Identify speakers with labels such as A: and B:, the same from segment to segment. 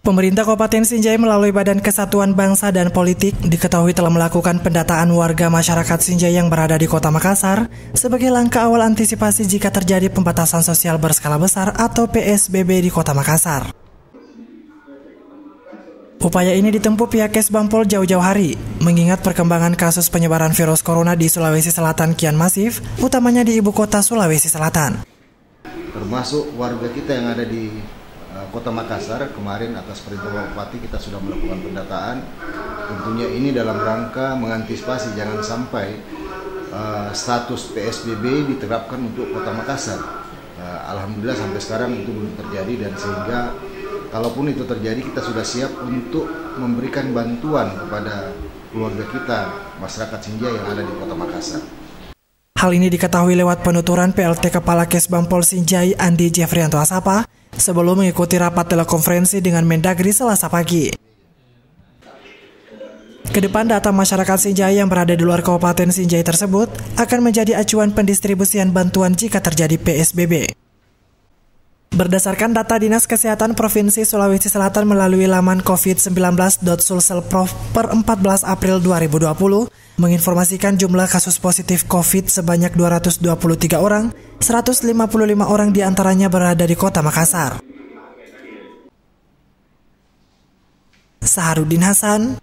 A: Pemerintah Kabupaten Sinjai melalui Badan Kesatuan Bangsa dan Politik diketahui telah melakukan pendataan warga masyarakat Sinjai yang berada di Kota Makassar sebagai langkah awal antisipasi jika terjadi pembatasan sosial berskala besar atau PSBB di Kota Makassar. Upaya ini ditempuh pihak Kesbangpol jauh-jauh hari, mengingat perkembangan kasus penyebaran virus corona di Sulawesi Selatan kian masif, utamanya di ibu kota Sulawesi Selatan.
B: Termasuk warga kita yang ada di Kota Makassar, kemarin atas perintah Bapak Bupati kita sudah melakukan pendataan. Tentunya ini dalam rangka mengantisipasi jangan sampai status PSBB diterapkan untuk Kota Makassar. Alhamdulillah sampai sekarang itu belum terjadi, dan sehingga kalaupun itu terjadi kita sudah siap untuk memberikan bantuan kepada keluarga kita, masyarakat Sinjai yang ada di Kota Makassar.
A: Hal ini diketahui lewat penuturan PLT Kepala Kesbangpol Sinjai Andi Jeffrianto Asapa sebelum mengikuti rapat telekonferensi dengan Mendagri Selasa pagi. Kedepan data masyarakat Sinjai yang berada di luar Kabupaten Sinjai tersebut akan menjadi acuan pendistribusian bantuan jika terjadi PSBB. Berdasarkan data Dinas Kesehatan Provinsi Sulawesi Selatan melalui laman covid19.sulselprof per 14 April 2020 menginformasikan jumlah kasus positif COVID sebanyak 223 orang, 155 orang diantaranya berada di Kota Makassar. Saharudin Hasan,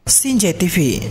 A: Sinjai TV.